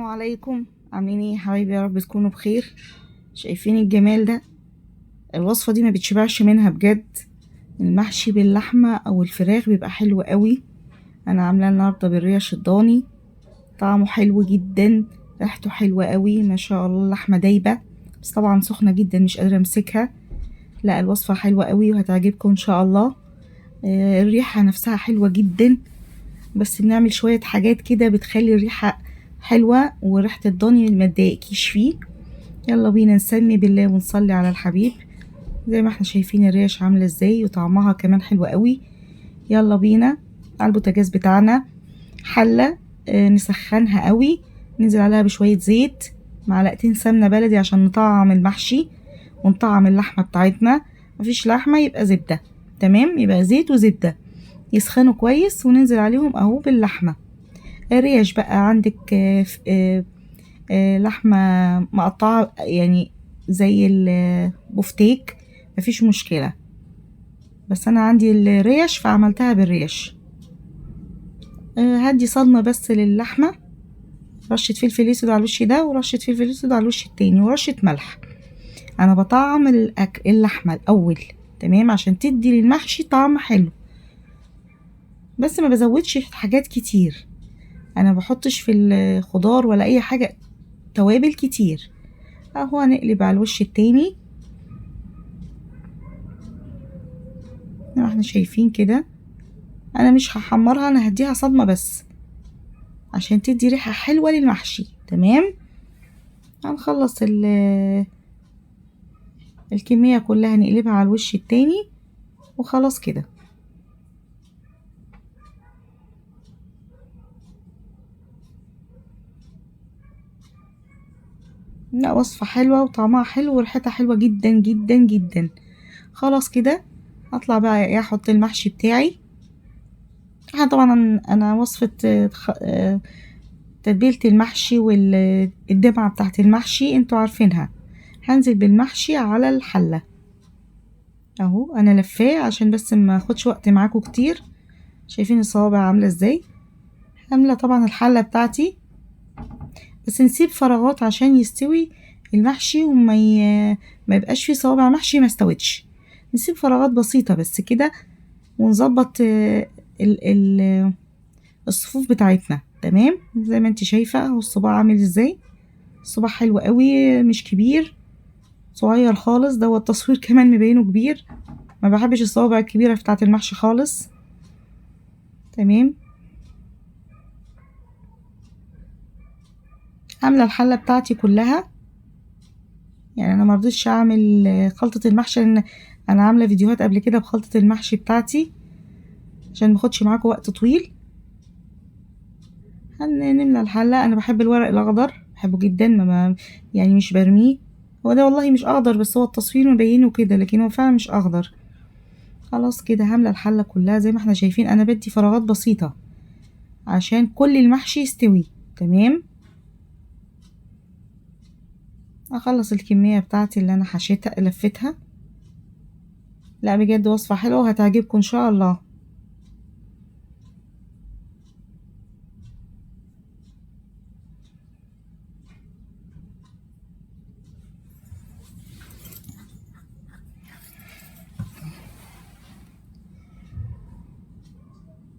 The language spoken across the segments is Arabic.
عليكم، عاملين ايه يا حبايبي؟ يا رب تكونوا بخير. شايفين الجمال ده؟ الوصفة دي ما بتشبعش منها بجد. المحشي باللحمة او الفراخ بيبقى حلو قوي. انا عاملاه النهارده بالريش الضاني، طعمه حلو جدا، ريحته حلوة قوي ما شاء الله. اللحمة دايبة بس طبعا سخنة جدا مش قادرة امسكها. لا الوصفة حلوة قوي وهتعجبكم ان شاء الله. الريحة نفسها حلوة جدا، بس بنعمل شوية حاجات كده بتخلي الريحة حلوة وريحة الضاني ما تضايقكيش فيه. يلا بينا نسمي بالله ونصلي على الحبيب. زي ما احنا شايفين الريش عاملة ازاي وطعمها كمان حلو قوي. يلا بينا على البوتاجاز بتاعنا حلة، نسخنها قوي، ننزل عليها بشوية زيت، معلقتين سمنة بلدي عشان نطعم المحشي ونطعم اللحمة بتاعتنا. مفيش لحمة يبقى زبدة، تمام، يبقى زيت وزبدة يسخنوا كويس وننزل عليهم اهو باللحمة. الريش بقى عندك لحمة مقطعة يعني زي البفتيك، مفيش مشكلة، بس انا عندي الريش فعملتها بالريش. هدي صدمة بس للحمة، رشة فلفل اسود على الوش ده ورشة فلفل اسود على الوش التاني ورشة ملح. انا بطعم اللحمة الاول، تمام، عشان تدي للمحشي طعم حلو، بس ما بزودش حاجات كتير. انا بحطش في الخضار ولا اي حاجة توابل كتير. اهو هنقلب على الوش التاني زي ما احنا شايفين كده. انا مش هحمرها، انا هديها صدمة بس عشان تدي ريحة حلوة للمحشي، تمام. هنخلص الكمية كلها نقلبها على الوش التاني وخلاص كده. لا وصفة حلوة وطعمها حلو وريحتها حلوة جدا جدا جدا. خلاص كده هطلع بقى احط المحشي بتاعي. احنا طبعا انا وصفة تتبيلة المحشي والدمعة بتاعت المحشي انتوا عارفينها. هنزل بالمحشي على الحلة اهو، انا لفاه عشان بس ما اخدش وقت معاكم كتير. شايفين الصوابع عاملة ازاي؟ عاملة طبعا الحلة بتاعتي، بس نسيب فراغات عشان يستوي المحشي ما يبقاش فيه صوابع محشي ما استوتش. نسيب فراغات بسيطة بس كده ونظبط الصفوف بتاعتنا، تمام. زي ما انت شايفة اهو الصباع عامل ازاي. الصباع حلو قوي مش كبير، صغير خالص، ده التصوير كمان مبينه كبير. ما بحبش الصوابع الكبيرة بتاعت المحشي خالص، تمام. عاملة الحلة بتاعتي كلها، يعني انا مرضتش اعمل خلطة المحشي لان انا عاملة فيديوهات قبل كده بخلطة المحشي بتاعتي عشان ماخدش معاكم وقت طويل. هنملى الحلة. انا بحب الورق الاخضر، بحبه جدا، يعني مش برميه. هو ده والله مش اخضر بس هو التصوير مبينه كده، لكن هو فعلا مش اخضر. خلاص كده هملى الحلة كلها زي ما احنا شايفين. انا بدي فراغات بسيطة عشان كل المحشي يستوي، تمام. اخلص الكمية بتاعتي اللي انا حشيتها لفتها. لا بجد وصفة حلوة وهتعجبكم ان شاء الله.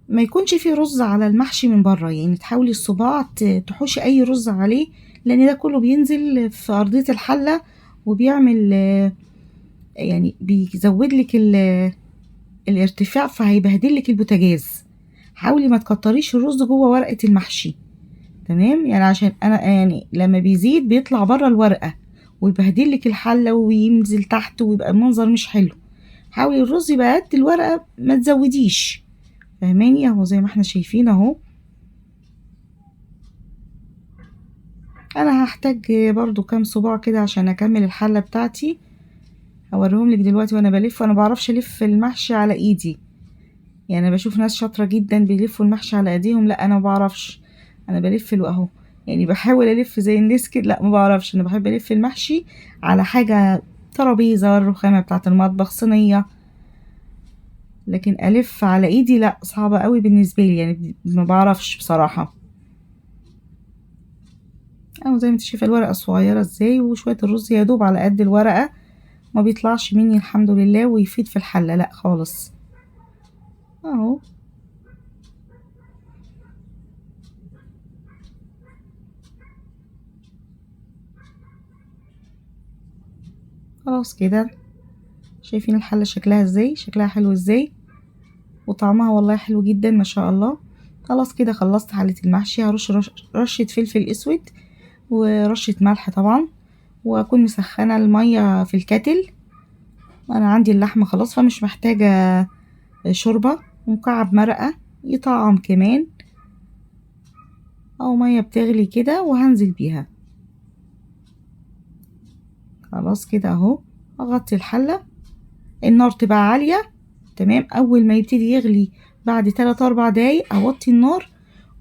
ما يكونش فيه رز على المحشي من بره، يعني تحاولي الصباع تحوشي اي رز عليه، لان ده كله بينزل في ارضية الحلة وبيعمل يعني بيزود لك الارتفاع فهيبهدل لك البوتاجاز. حاولي ما تكتريش الرز جوه ورقة المحشي، تمام، يعني عشان انا يعني لما بيزيد بيطلع بره الورقة ويبهدل لك الحلة وينزل تحت ويبقى المنظر مش حلو. حاولي الرز يبقى قد الورقة، ما تزوديش، فاهماني؟ اهو زي ما احنا شايفين اهو. انا هحتاج برضو كام صباع كده عشان اكمل الحلة بتاعتي. هوريهم لك دلوقتي وانا بلف. وانا بعرفش الف المحشي على ايدي، يعني انا بشوف ناس شاطرة جدا بيلفوا المحشي على ايديهم، لا انا ما بعرفش. انا بلف له اهو، يعني بحاول الف زي الناس كده، لا ما بعرفش. انا بحب الف المحشي على حاجة، ترابيزة، الرخامة بتاعة المطبخ، صينية، لكن الف على ايدي لا، صعبة قوي بالنسبة لي، يعني ما بعرفش بصراحة. اهو زي ما انت شايفه الورقه صغيره ازاي، وشويه الرز يا دوب على قد الورقه، ما بيطلعش مني الحمد لله ويفيد في الحله لا خالص. اهو خلاص كده. شايفين الحله شكلها ازاي؟ شكلها حلو ازاي، وطعمها والله حلو جدا ما شاء الله. خلاص كده خلصت حله المحشي. هرش رشه فلفل اسود ورشه ملح طبعا، واكون مسخنه الميه في الكتل. انا عندي اللحمه خلاص فمش محتاجه شوربه، ومكعب مرقه يطعم كمان، او ميه بتغلي كده وهنزل بيها. خلاص كده اهو. اغطي الحله، النار تبقى عاليه تمام. اول ما يبتدي يغلي بعد 3 4 دقايق اوطي النار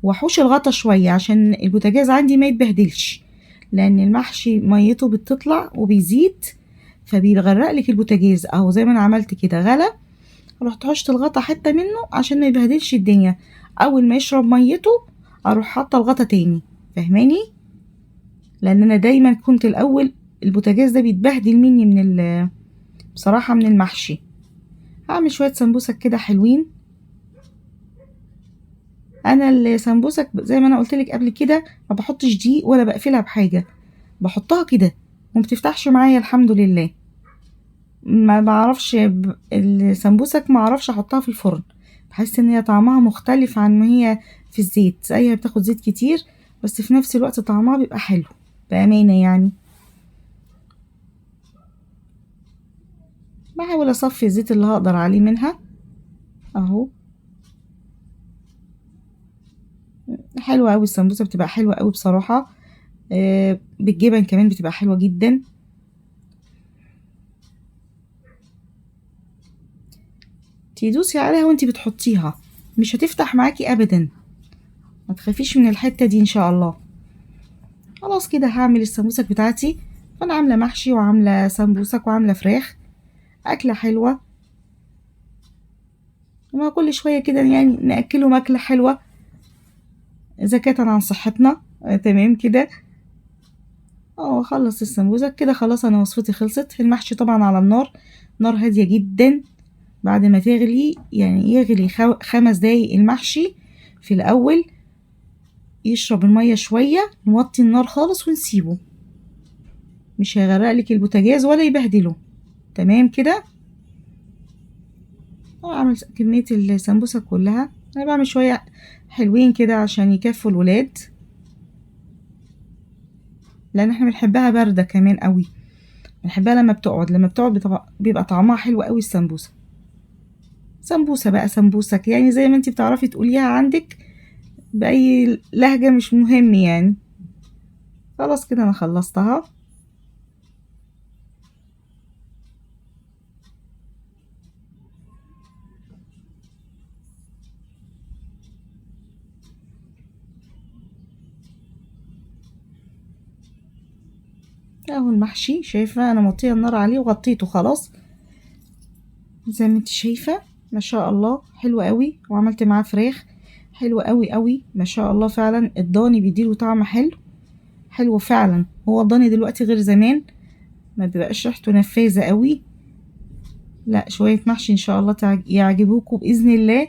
واحوش الغطا شويه عشان البوتاجاز عندي ما يتبهدلش، لان المحشي ميته بتطلع وبيزيد فبيغرق لك البوتاجاز. اهو زي ما انا عملت كده غلى، رحت حشت الغطا حته منه عشان ما يبهدلش الدنيا. اول ما يشرب ميته اروح حاطه الغطا تاني، فاهماني؟ لان انا دايما كنت الاول البوتاجاز ده بيتبهدل مني بصراحه من المحشي. هعمل شويه سمبوسك كده حلوين. انا السمبوسك زي ما انا قلت لك قبل كده ما بحطش دقيق ولا بقفلها بحاجه، بحطها كده وما بتفتحش معايا الحمد لله. ما بعرفش السمبوسك ما اعرفش احطها في الفرن، بحس ان هي طعمها مختلف عن ما هي في الزيت. هي بتاخد زيت كتير بس في نفس الوقت طعمها بيبقى حلو بامانه يعني. بحاول اصفي الزيت اللي هقدر عليه منها اهو. حلوه قوي السمبوسه، بتبقى حلوه قوي بصراحه. بالجبن كمان بتبقى حلوه جدا. تدوسي عليها وانتي بتحطيها مش هتفتح معاكي ابدا، ما تخافيش من الحته دي ان شاء الله. خلاص كده هعمل السمبوسك بتاعتي. فانا عامله محشي وعامله سمبوسك وعامله فراخ، اكله حلوه. وما كل شويه كده يعني ناكله ماكله حلوه زكاة عن صحتنا. تمام كده. اه خلص السمبوسك كده خلاص. انا وصفتي خلصت. المحشي طبعا على النار، نار هاديه جدا. بعد ما تغلي يعني يغلي 5 دقايق المحشي في الاول، يشرب الميه شويه نوطي النار خالص ونسيبه، مش هيغرق لك البوتاجاز ولا يبهدله. تمام كده. اعمل كميه السمبوسه كلها. انا بعمل شويه حلوين كده عشان يكفوا الولاد، لان احنا بنحبها بارده كمان قوي. بنحبها لما بتقعد بيبقى طعمها حلو قوي السمبوسه. سمبوسه بقى سمبوسك يعني زي ما انتي بتعرفي تقوليها عندك باي لهجه مش مهم يعني. خلاص كده انا خلصتها. اهو المحشي شايفه انا مطيه النار عليه وغطيته خلاص زي ما انت شايفه. ما شاء الله حلو قوي. وعملت معاه فراخ حلو قوي قوي ما شاء الله. فعلا الضاني بيديله طعم حلو حلو فعلا. هو الضاني دلوقتي غير زمان، ما بيبقاش ريحته نفاذه قوي. لا شويه محشي ان شاء الله يعجبوكوا باذن الله.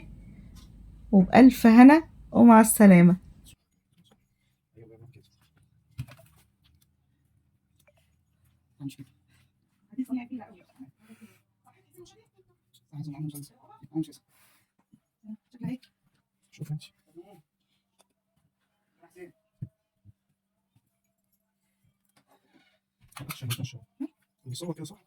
وبألف هنا ومع السلامه. شوف انت عشان بيصور كده صح؟